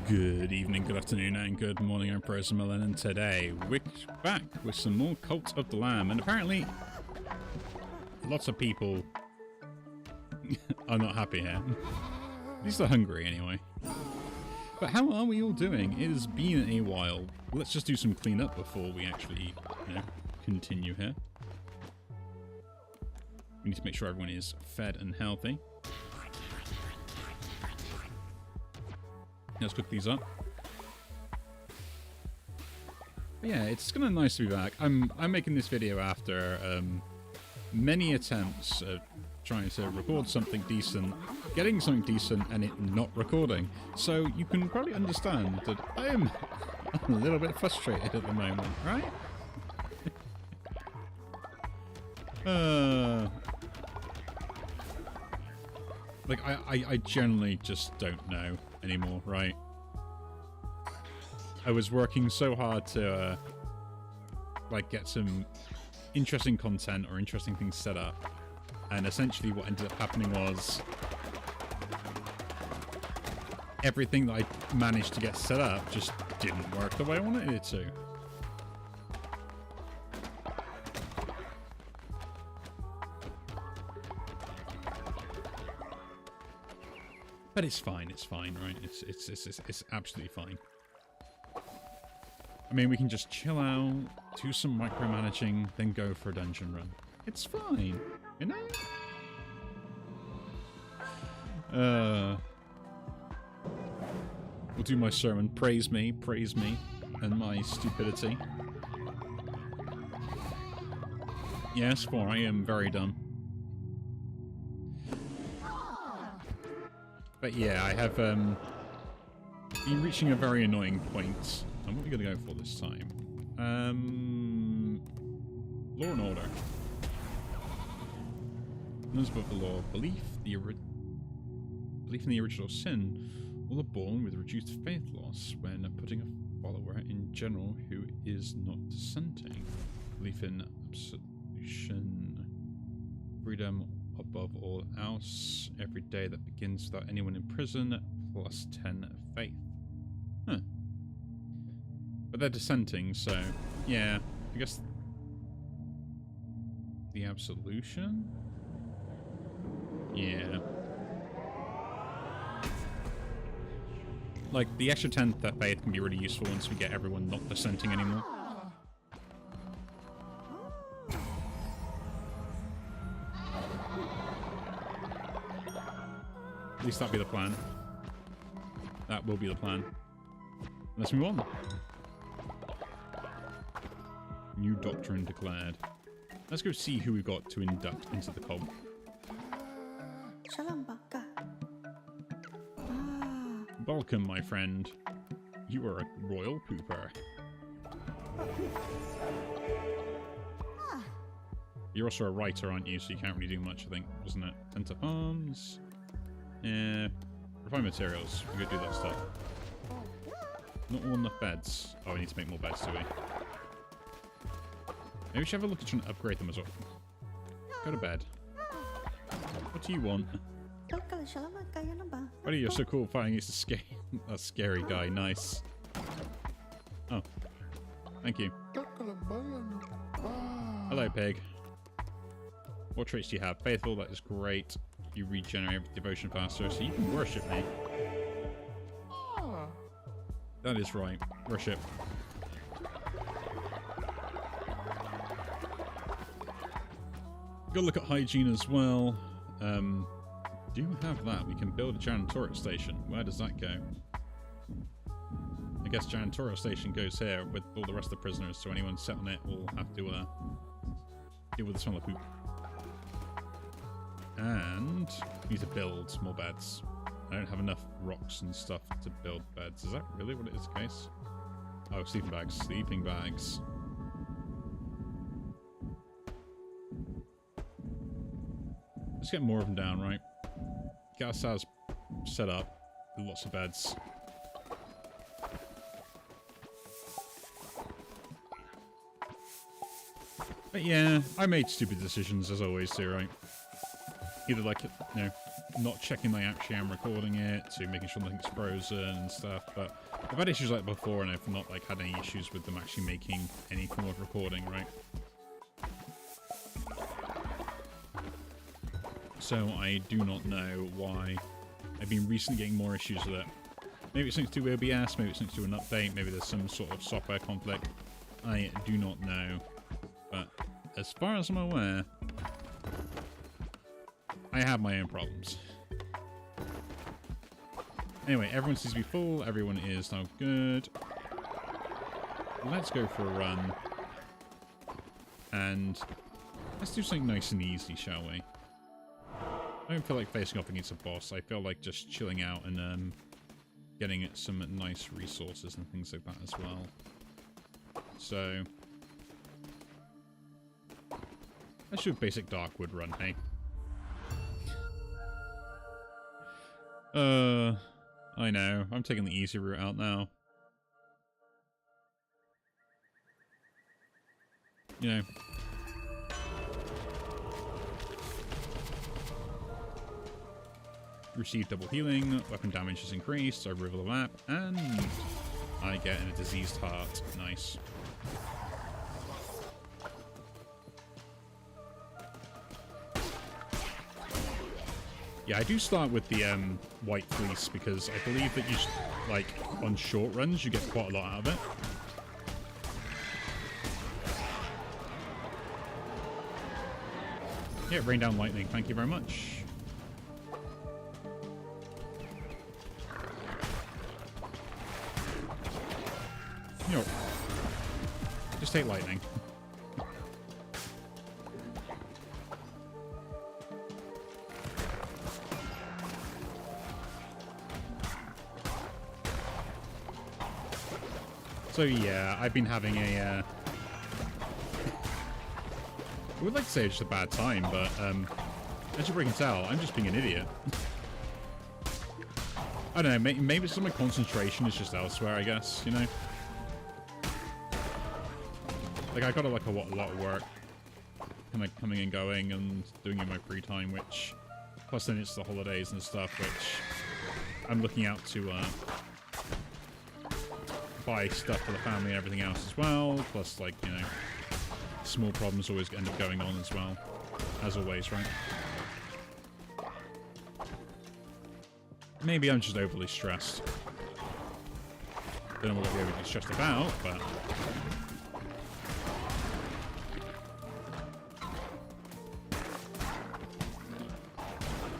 Good evening, good afternoon, and good morning. I'm Prosamillen, and today we're back with some more Cult of the Lamb. And apparently, lots of people are not happy here. At least they're hungry, anyway. But how are we all doing? It has been a while. Let's just do some cleanup before we actually, continue here. We need to make sure everyone is fed and healthy. Let's cook these up. But yeah, it's kind of nice to be back. I'm making this video after many attempts at trying to record something decent, getting something decent, and it not recording. So you can probably understand that I am a little bit frustrated at the moment, right? Like, I generally just don't know anymore, right? I was working so hard to, like, get some interesting content or interesting things set up, and essentially what ended up happening was everything that I managed to get set up just didn't work the way I wanted it to. But it's fine, right? It's absolutely fine. I mean, we can just chill out, do some micromanaging, then go for a dungeon run. It's fine, you know? We'll do my sermon, praise me, and my stupidity. Yes, for I am very dumb. But yeah, I have been reaching a very annoying point. And what are we going to go for this time? Law and order. Those above the law. Belief in the original sin. All are born with reduced faith loss when putting a follower in general who is not dissenting. Belief in absolution. Freedom above all else. Every day that begins without anyone in prison. Plus 10 faith. Huh. But they're dissenting, so yeah, I guess the absolution? Yeah. Like, the extra 10th that faith can be really useful once we get everyone not dissenting anymore. At least that'll be the plan. That will be the plan. Let's move on. New doctrine declared. Let's go see who we've got to induct into the cult. Welcome, my friend. You are a royal pooper. You're also a writer, aren't you? So you can't really do much, I think, wasn't it? Enter arms. Yeah. Refine materials. We could do that stuff. Not all enough beds. Oh, we need to make more beds, do we? Maybe we should have a look at trying to upgrade them as well. Go to bed. What do you want? Buddy, you're so cool fighting against a scary guy. Nice. Oh. Thank you. Hello, pig. What traits do you have? Faithful, that is great. You regenerate devotion faster, so you can worship me. That is right. Worship. Go look at hygiene as well. Do have that. We can build a janitorial station. Where does that go? I guess janitorial station goes here with all the rest of the prisoners, so anyone set on it will have to deal with the smell of poop. And we need to build more beds. I don't have enough rocks and stuff to build beds. Is that really what it is the case? Oh, sleeping bags. Sleeping bags. Let's get more of them down, right? Get ourselves set up with lots of beds. But yeah, I made stupid decisions as always too, right? Either like, not checking that I actually am recording it, to making sure nothing's frozen and stuff. But I've had issues like before, and I've not like had any issues with them actually making any form of recording, right? So I do not know why I've been recently getting more issues with it. Maybe it's something to do with OBS, maybe it's something to do with an update, maybe there's some sort of software conflict. I do not know. But as far as I'm aware, I have my own problems. Anyway, everyone seems to be full, everyone is now good. Let's go for a run. And let's do something nice and easy, shall we? I don't feel like facing off against a boss. I feel like just chilling out and getting some nice resources and things like that as well. So let's do a basic Darkwood run, hey? I know. I'm taking the easy route out now. You know. Receive double healing, weapon damage is increased, I reveal the map, and I get a diseased heart. Nice. Yeah, I do start with the white fleece because I believe that you, like, on short runs, you get quite a lot out of it. Yeah, rain down lightning, thank you very much. Yo. Just take lightning. So yeah, I've been having a, I would like to say it's just a bad time, but as you can tell, I'm just being an idiot. I don't know, maybe some of my concentration is just elsewhere, I guess, you know? Like, I got like a lot of work kind of coming and going and doing in my free time, which, plus then it's the holidays and stuff, which I'm looking out to buy stuff for the family and everything else as well, plus, like, you know, small problems always end up going on as well, as always, right? Maybe I'm just overly stressed. Don't know what we're overly stressed about, but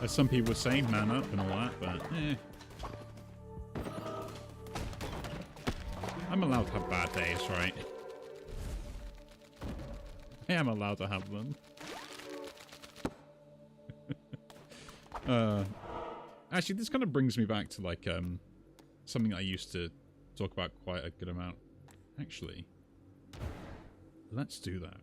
as some people would say, man up and all that, but eh. I'm allowed to have bad days, right? I am allowed to have them. Actually, this kind of brings me back to, like, something I used to talk about quite a good amount. Actually, let's do that.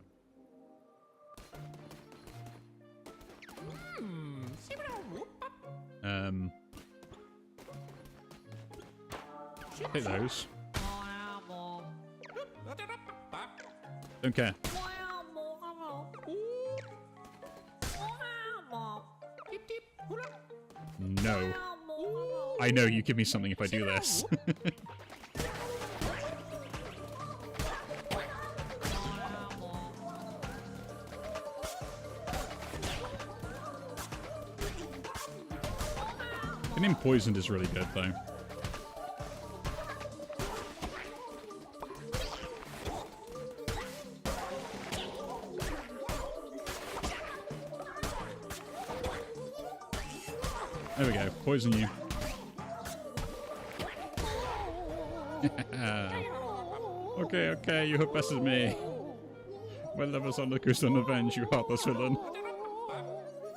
Hit those. Don't care. No. I know you give me something if I do this. Getting poisoned is really good, though. There we go. Poison you. Okay, you have bested me. My lovers on the coast and avenge you, heartless villain.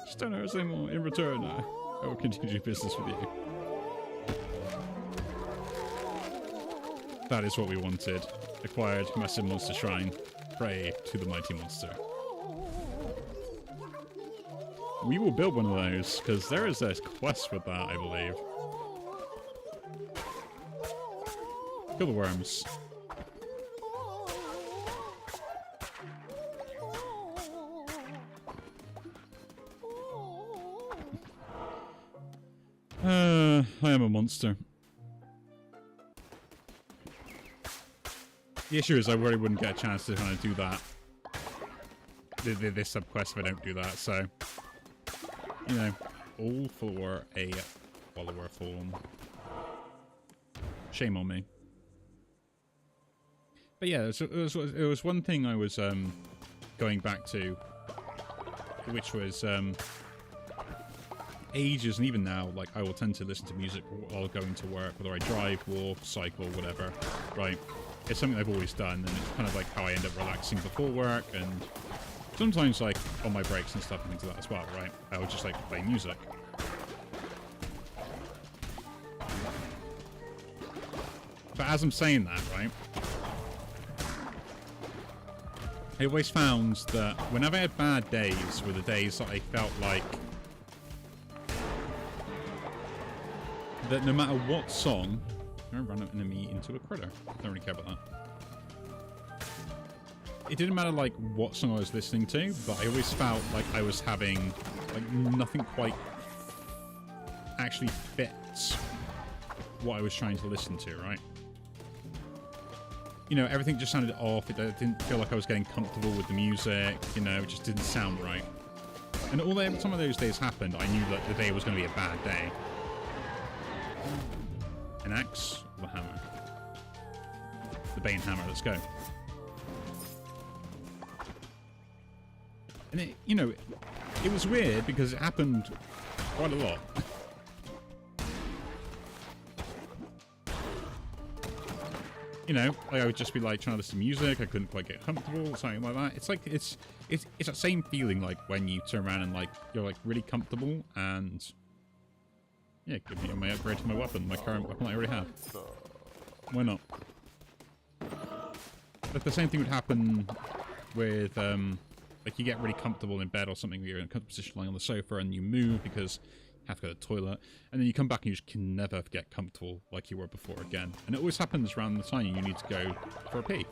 Just don't hurt us anymore. In return, I will continue business with you. That is what we wanted. Acquired massive monster shrine. Pray to the mighty monster. We will build one of those, because there is a quest with that, I believe. Kill the worms. I am a monster. The issue is I really wouldn't get a chance to kind of do that. This sub-quest if I don't do that, so... You know, all for a follower form. Shame on me. But yeah, it was one thing I was going back to, which was ages, and even now, like, I will tend to listen to music while going to work, whether I drive, walk, cycle, whatever, right? It's something I've always done, and it's kind of like how I end up relaxing before work, and sometimes, like, on my breaks and stuff and things like that as well, right? I would just, like, play music. But as I'm saying that, right, I always found that whenever I had bad days were the days that I felt like that no matter what song, I ran an enemy into a critter. Don't really care about that. It didn't matter like what song I was listening to, but I always felt like I was having like nothing quite actually fits what I was trying to listen to, right? You know, everything just sounded off. It didn't feel like I was getting comfortable with the music. You know, it just didn't sound right. And every time of those days happened, I knew that the day was going to be a bad day. An axe or a hammer? The Bane hammer, let's go. And it, you know, it was weird because it happened quite a lot. You know, like I would just be like trying to listen to music, I couldn't quite get comfortable, something like that. It's like it's that same feeling like when you turn around and like you're like really comfortable and yeah, give me my upgrade to my weapon, my current weapon I already have. Why not? But the same thing would happen with like you get really comfortable in bed or something, you're in a comfortable position lying on the sofa and you move because you have to go to the toilet, and then you come back and you just can never get comfortable like you were before again. And it always happens around the time you need to go for a pee.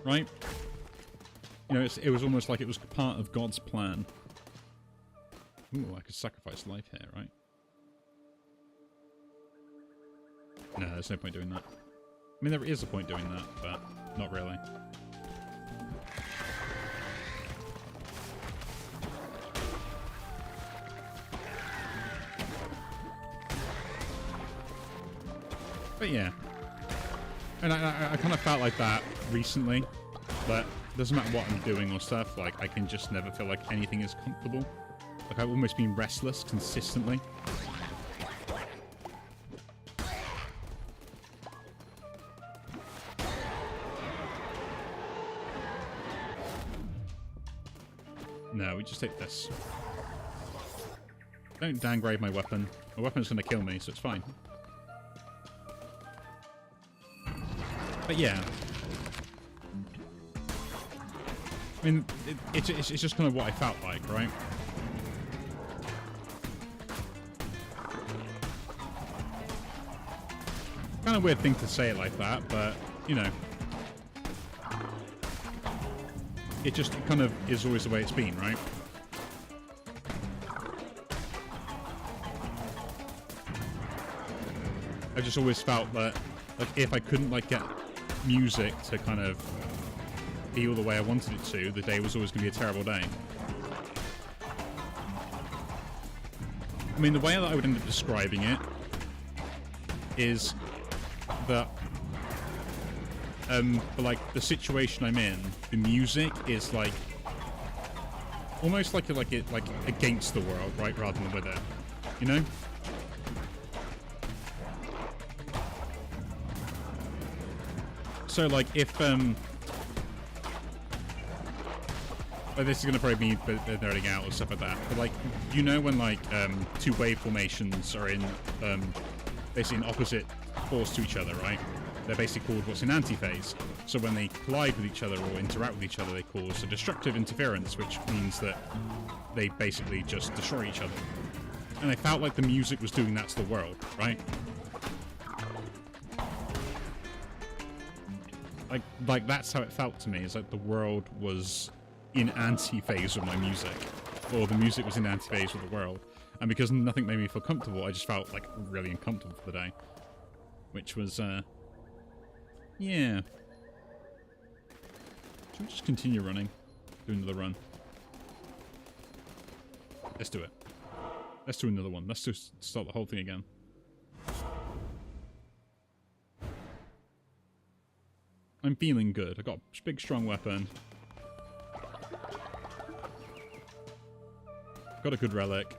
Right? You know, it was almost like it was part of God's plan. Ooh, I could sacrifice life here, right? No, there's no point doing that. I mean, there is a point doing that, but not really. But yeah. And I kind of felt like that recently, but it doesn't matter what I'm doing or stuff, like, I can just never feel like anything is comfortable. Like, I've almost been restless consistently. No, we just take this. Don't downgrade my weapon. My weapon's going to kill me, so it's fine. But yeah. I mean, it's just kind of what I felt like, right? Kind of weird thing to say it like that, but, you know. It kind of is always the way it's been, right? I just always felt that, like, if I couldn't, like, get music to kind of feel the way I wanted it to, the day was always going to be a terrible day. I mean, the way that I would end up describing it is that for like the situation I'm in, the music is like almost like against the world, right, rather than with it, you know? So like if like this is gonna probably be nerding out or stuff like that, but like you know when like two wave formations are in basically in opposite force to each other, right? They're basically called what's in antiphase. So when they collide with each other or interact with each other, they cause a destructive interference, which means that they basically just destroy each other. And I felt like the music was doing that to the world, right? Like that's how it felt to me. It's like the world was in anti-phase with my music, or the music was in anti-phase with the world. And because nothing made me feel comfortable, I just felt like really uncomfortable for the day. Which was, yeah. Should we just continue running? Do another run. Let's do it. Let's do another one. Let's just start the whole thing again. I'm feeling good. I got a big, strong weapon. Got a good relic.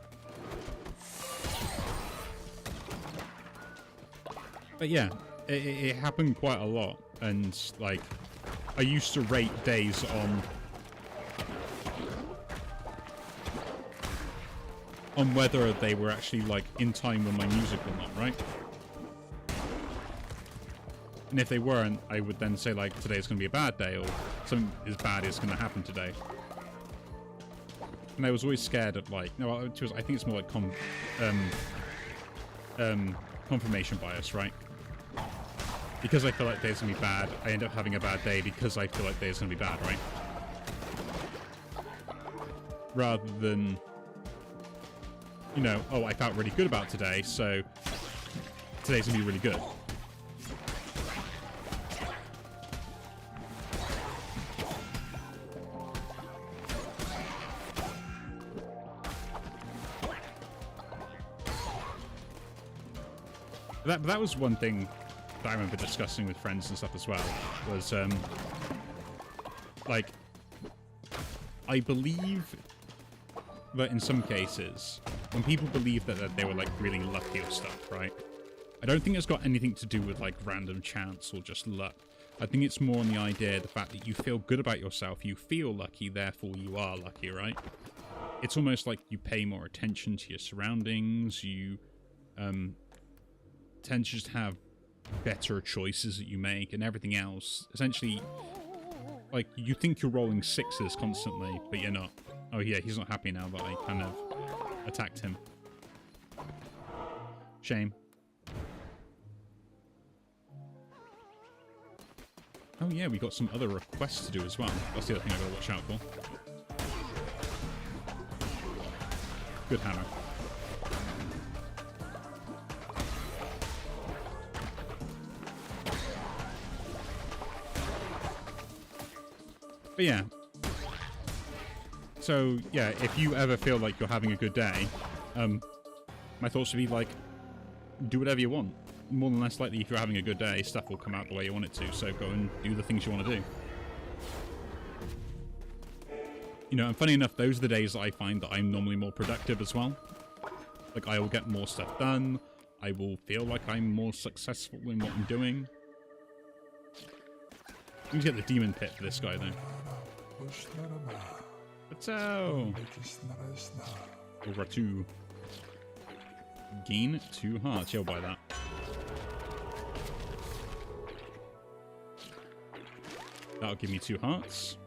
But yeah, it happened quite a lot. And, like, I used to rate days on whether they were actually, like, in time with my music or not, right? And if they weren't, I would then say, like, today's going to be a bad day, or something as bad is going to happen today. And I was always scared of, like, no, I think it's more like confirmation bias, right? Because I feel like today's going to be bad, I end up having a bad day because I feel like today's going to be bad, right? Rather than, you know, oh, I felt really good about today, so today's going to be really good. That was one thing that I remember discussing with friends and stuff as well, was, like, I believe that in some cases, when people believe that they were, like, really lucky or stuff, right? I don't think it's got anything to do with, like, random chance or just luck. I think it's more on the idea, the fact that you feel good about yourself, you feel lucky, therefore you are lucky, right? It's almost like you pay more attention to your surroundings, you, tend to just have better choices that you make and everything else. Essentially, like, you think you're rolling sixes constantly, but you're not. Oh yeah, he's not happy now that I kind of attacked him. Shame. Oh yeah, we got some other requests to do as well. That's the other thing I gotta watch out for. Good hammer. But yeah. So, yeah, if you ever feel like you're having a good day, my thoughts would be, like, do whatever you want. More than less likely, if you're having a good day, stuff will come out the way you want it to, so go and do the things you want to do. You know, and funny enough, those are the days that I find that I'm normally more productive as well. Like, I will get more stuff done, I will feel like I'm more successful in what I'm doing. I need to get the demon pit for this guy, though. Potato! Over 2. Gain 2 hearts. Yeah, I'll buy that. That'll give me 2 hearts.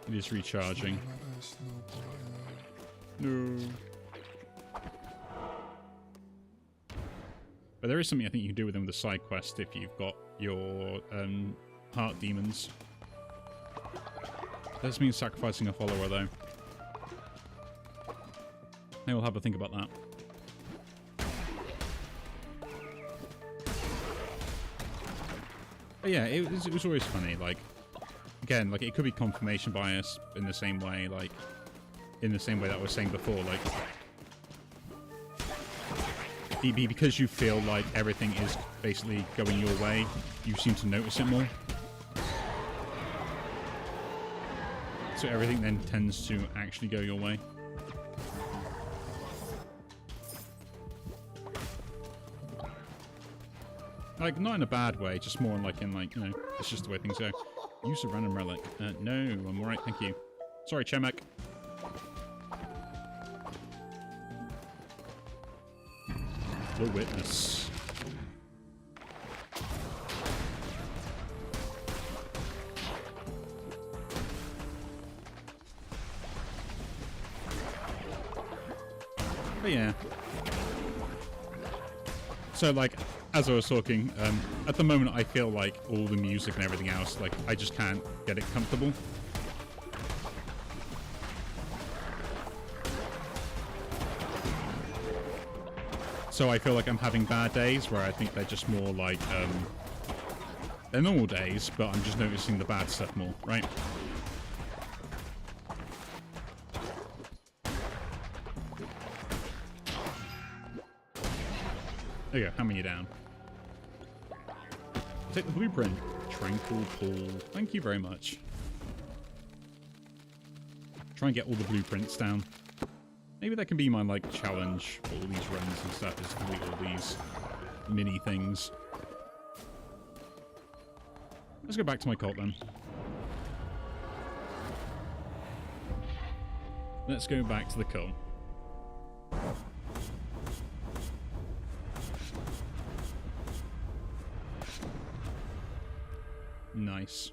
It is recharging. No. But there is something I think you can do with them with the side quest if you've got your heart demons. Does mean sacrificing a follower though. I will have a think about that. But yeah, it was always funny. Like, again, like, it could be confirmation bias in the same way, like, in the same way that I was saying before, like, because you feel like everything is basically going your way, you seem to notice it more. So everything then tends to actually go your way. Like, not in a bad way, just more like in, like, you know, it's just the way things go. Use a random relic. No, I'm alright, thank you. Sorry, Chemek. The Witness. But yeah. So, like, as I was talking, at the moment I feel like all the music and everything else, like, I just can't get it comfortable. So I feel like I'm having bad days where I think they're just more like, they're normal days, but I'm just noticing the bad stuff more, right? There you go, hammer you down. Take the blueprint. Tranquil Pool. Thank you very much. Try and get all the blueprints down. Maybe that can be my, like, challenge for all these runs and stuff, is to complete all these mini things. Let's go back to my cult, then. Let's go back to the cult. Nice.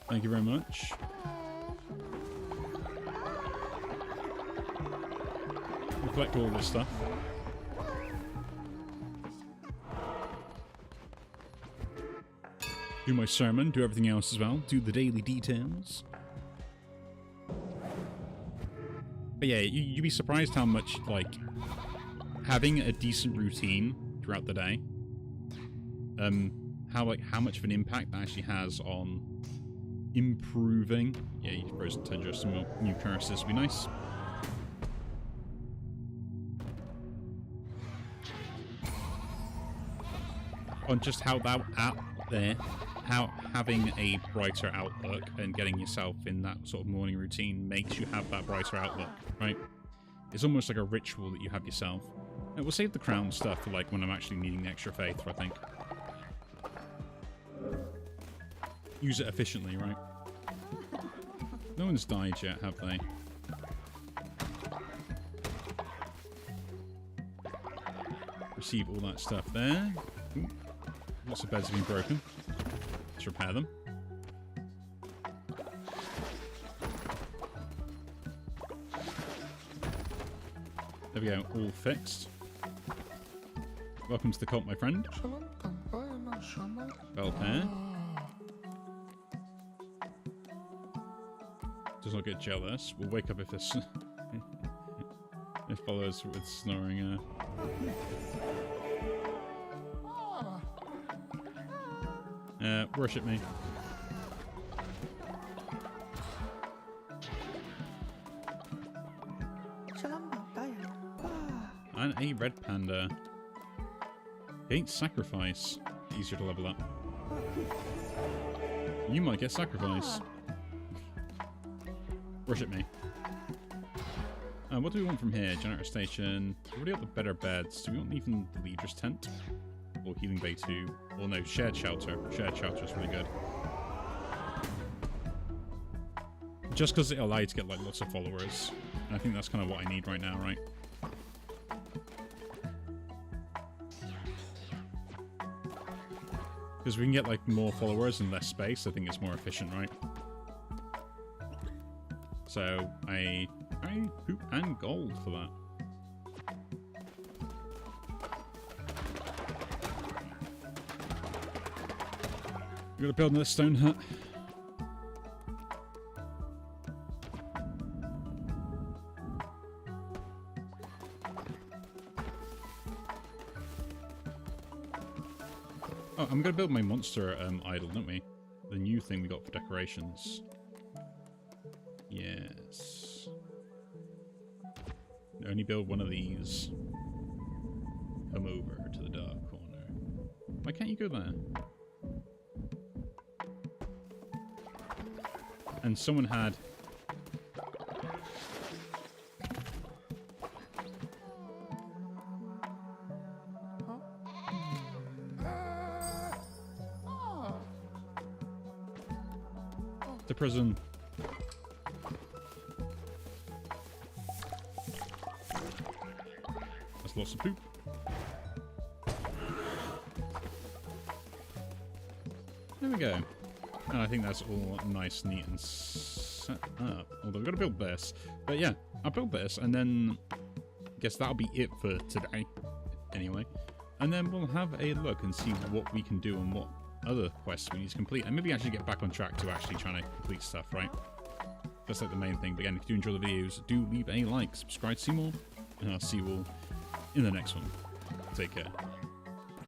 Thank you very much. We'll collect all this stuff. Do my sermon, do everything else as well, do the daily details. But yeah, you'd be surprised how much, like, having a decent routine throughout the day, how much of an impact that actually has on improving. Yeah, you frozen Tundra, some more new curses would be nice. On just how that out there, how having a brighter outlook and getting yourself in that sort of morning routine makes you have that brighter outlook, right? It's almost like a ritual that you have yourself. And we'll save the crown stuff for like when I'm actually needing the extra faith, I think. Use it efficiently, right? No one's died yet, have they? Receive all that stuff there. Ooh. Lots of beds have been broken. Let's repair them. There we go, all fixed. Welcome to the cult, my friend. Bell pair. Does not get jealous. We'll wake up if this it follows with snoring. Worship me. And a red panda. Gain sacrifice. Easier to level up. You might get sacrifice. Worship me. What do we want from here? Generator station. We already got the better beds. Do we want even the leader's tent? Or healing bay 2? Or no, shared shelter. Shared shelter is really good. Just because it allows you to get like lots of followers. And I think that's kind of what I need right now, right? Because we can get like more followers and less space, I think it's more efficient, right? So I poop and gold for that. We're gonna build another stone hut. Oh, I'm gonna build my monster idol, don't we? The new thing we got for decorations. Yes. Only build one of these. Come over to the dark corner. Why can't you go there? And someone had... to prison. That's lots lots of poop. There we go. And I think that's all nice, neat, and set up. Although we've got to build this. But yeah, I'll build this, and then I guess that'll be it for today. Anyway. And then we'll have a look and see what we can do and what other quests we need to complete. And maybe actually get back on track to actually trying to complete stuff, right? That's like the main thing. But again, if you do enjoy the videos, do leave a like, subscribe to see more, and I'll see you all in the next one. Take care.